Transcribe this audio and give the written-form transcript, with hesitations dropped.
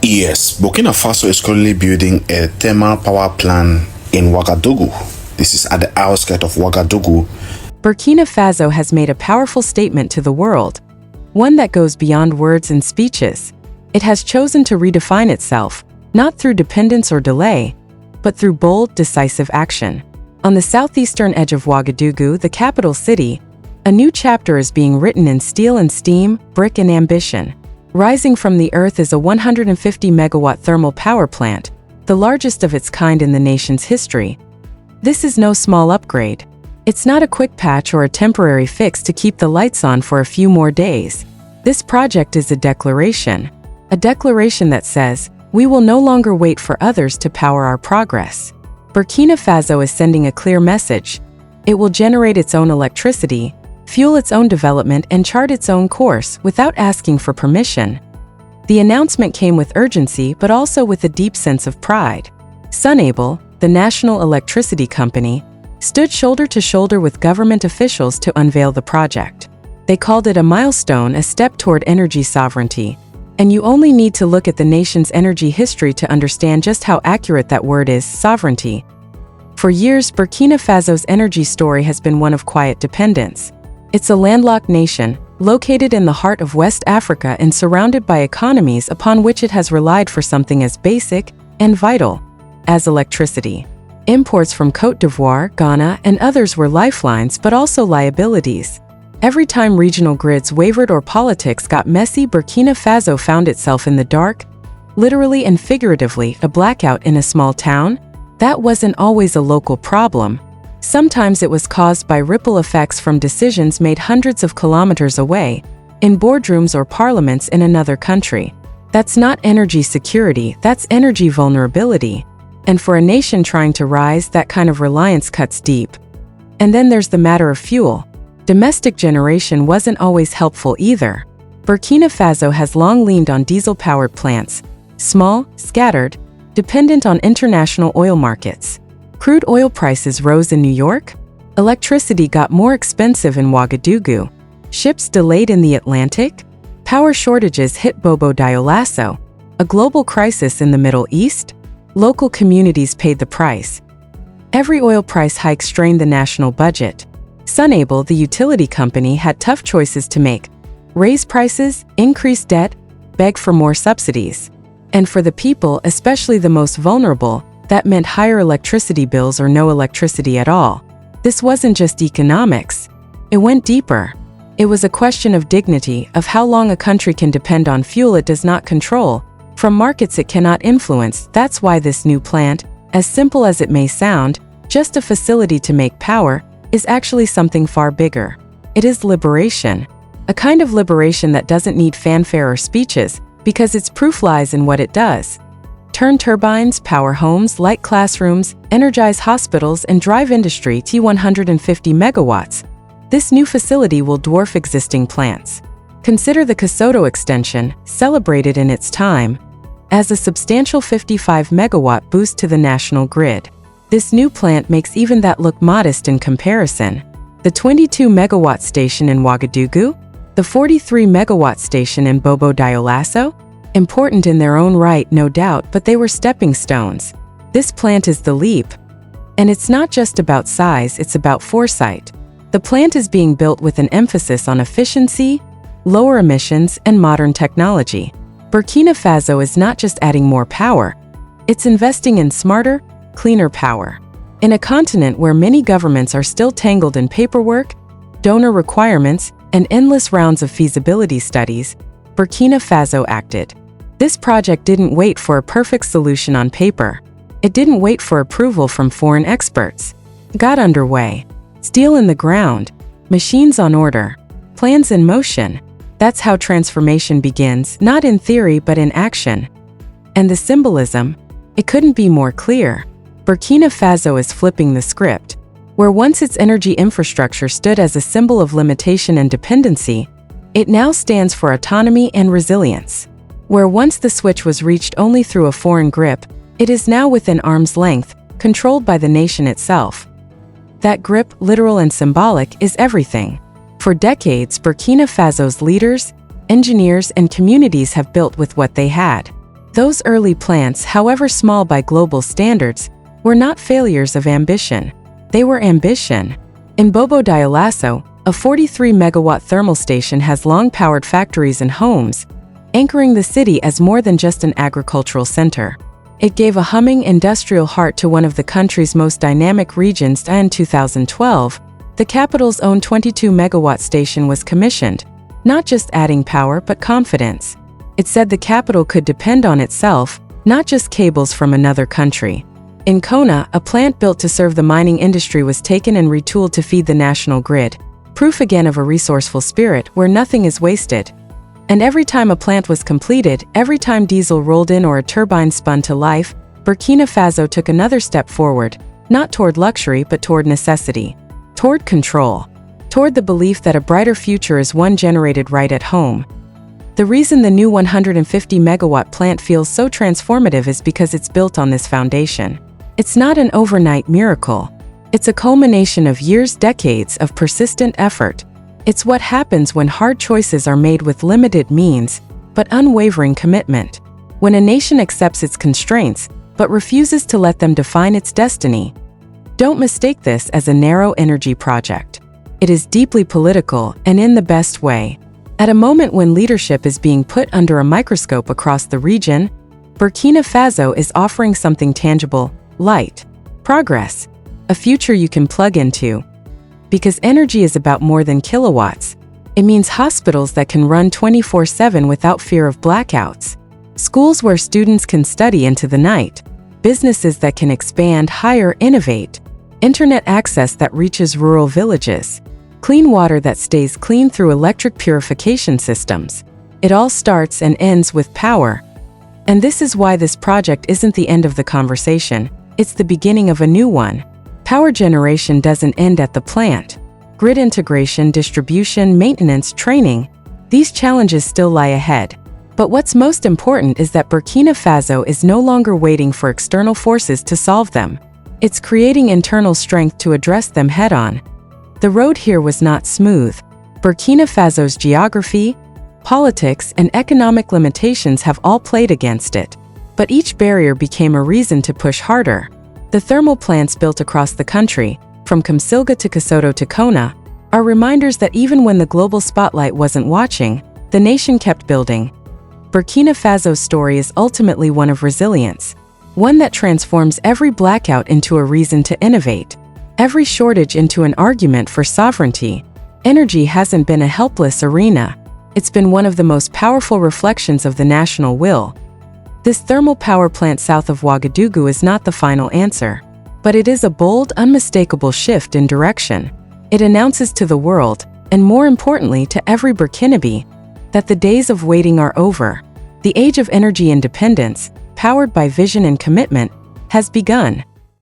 Yes, Burkina Faso is currently building a thermal power plant in Ouagadougou. This is at the outskirts of Ouagadougou. Burkina Faso has made a powerful statement to the world, one that goes beyond words and speeches. It has chosen to redefine itself, not through dependence or delay, but through bold, decisive action. On the southeastern edge of Ouagadougou, the capital city, a new chapter is being written in steel and steam, brick and ambition. Rising from the earth is a 150-megawatt thermal power plant, the largest of its kind in the nation's history. This is no small upgrade. It's not a quick patch or a temporary fix to keep the lights on for a few more days. This project is a declaration that says, we will no longer wait for others to power our progress. Burkina Faso is sending a clear message. It will generate its own electricity, fuel its own development, and chart its own course without asking for permission. The announcement came with urgency, but also with a deep sense of pride. Sunable, the national electricity company, stood shoulder to shoulder with government officials to unveil the project. They called it a milestone, a step toward energy sovereignty. And you only need to look at the nation's energy history to understand just how accurate that word is, sovereignty. For years, Burkina Faso's energy story has been one of quiet dependence. It's a landlocked nation, located in the heart of West Africa and surrounded by economies upon which it has relied for something as basic and vital as electricity. Imports from Côte d'Ivoire, Ghana, and others were lifelines, but also liabilities. Every time regional grids wavered or politics got messy, Burkina Faso found itself in the dark, literally and figuratively. A blackout in a small town? That wasn't always a local problem. Sometimes it was caused by ripple effects from decisions made hundreds of kilometers away, in boardrooms or parliaments in another country. That's not energy security, that's energy vulnerability. And for a nation trying to rise, that kind of reliance cuts deep. And then there's the matter of fuel. Domestic generation wasn't always helpful either. Burkina Faso has long leaned on diesel-powered plants, small, scattered, dependent on international oil markets. Crude oil prices rose in New York. Electricity got more expensive in Ouagadougou. Ships delayed in the Atlantic. Power shortages hit Ouagadougou, a global crisis in the Middle East. Local communities paid the price. Every oil price hike strained the national budget. Sunable, the utility company, had tough choices to make: raise prices, increase debt, beg for more subsidies. And for the people, especially the most vulnerable, that meant higher electricity bills or no electricity at all. This wasn't just economics. It went deeper. It was a question of dignity, of how long a country can depend on fuel it does not control, from markets it cannot influence. That's why this new plant, as simple as it may sound, just a facility to make power, is actually something far bigger. It is liberation. A kind of liberation that doesn't need fanfare or speeches, because its proof lies in what it does. Turn turbines, power homes, light classrooms, energize hospitals, and drive industry to 150 megawatts. This new facility will dwarf existing plants. Consider the Kasoto extension, celebrated in its time, as a substantial 55-megawatt boost to the national grid. This new plant makes even that look modest in comparison. The 22-megawatt station in Ouagadougou, the 43-megawatt station in Ouagadougou, important in their own right, no doubt, but they were stepping stones. This plant is the leap. And it's not just about size, it's about foresight. The plant is being built with an emphasis on efficiency, lower emissions, and modern technology. Burkina Faso is not just adding more power, it's investing in smarter, cleaner power. In a continent where many governments are still tangled in paperwork, donor requirements, and endless rounds of feasibility studies, Burkina Faso acted. This project didn't wait for a perfect solution on paper. It didn't wait for approval from foreign experts. It got underway. Steel in the ground, machines on order, plans in motion. That's how transformation begins, not in theory but in action. And the symbolism, it couldn't be more clear. Burkina Faso is flipping the script. Where once its energy infrastructure stood as a symbol of limitation and dependency, it now stands for autonomy and resilience. Where once the switch was reached only through a foreign grip, it is now within arm's length, controlled by the nation itself. That grip, literal and symbolic, is everything. For decades, Burkina Faso's leaders, engineers, and communities have built with what they had. Those early plants, however small by global standards, were not failures of ambition. They were ambition. In Bobo Dioulasso, a 43-megawatt thermal station has long powered factories and homes, anchoring the city as more than just an agricultural center. It gave a humming industrial heart to one of the country's most dynamic regions. In 2012, the capital's own 22-megawatt station was commissioned, not just adding power but confidence. It said the capital could depend on itself, not just cables from another country. In Kona, a plant built to serve the mining industry was taken and retooled to feed the national grid. Proof again of a resourceful spirit where nothing is wasted. And every time a plant was completed, every time diesel rolled in or a turbine spun to life, Burkina Faso took another step forward, not toward luxury but toward necessity, toward control, toward the belief that a brighter future is one generated right at home. The reason the new 150-megawatt plant feels so transformative is because it's built on this foundation. It's not an overnight miracle. It's a culmination of years, decades of persistent effort. It's what happens when hard choices are made with limited means, but unwavering commitment. When a nation accepts its constraints, but refuses to let them define its destiny. Don't mistake this as a narrow energy project. It is deeply political, and in the best way. At a moment when leadership is being put under a microscope across the region, Burkina Faso is offering something tangible, light, progress, a future you can plug into. Because energy is about more than kilowatts. It means hospitals that can run 24/7 without fear of blackouts. Schools where students can study into the night. Businesses that can expand, hire, innovate. Internet access that reaches rural villages. Clean water that stays clean through electric purification systems. It all starts and ends with power. And this is why this project isn't the end of the conversation. It's the beginning of a new one. Power generation doesn't end at the plant. Grid integration, distribution, maintenance, training, these challenges still lie ahead. But what's most important is that Burkina Faso is no longer waiting for external forces to solve them. It's creating internal strength to address them head-on. The road here was not smooth. Burkina Faso's geography, politics, and economic limitations have all played against it. But each barrier became a reason to push harder. The thermal plants built across the country, from Kamsilga to Kasoto to Kona, are reminders that even when the global spotlight wasn't watching, the nation kept building. Burkina Faso's story is ultimately one of resilience, one that transforms every blackout into a reason to innovate, every shortage into an argument for sovereignty. Energy hasn't been a helpless arena. It's been one of the most powerful reflections of the national will. This thermal power plant south of Ouagadougou is not the final answer, but it is a bold, unmistakable shift in direction. It announces to the world, and more importantly to every Burkinabe, that the days of waiting are over. The age of energy independence, powered by vision and commitment, has begun.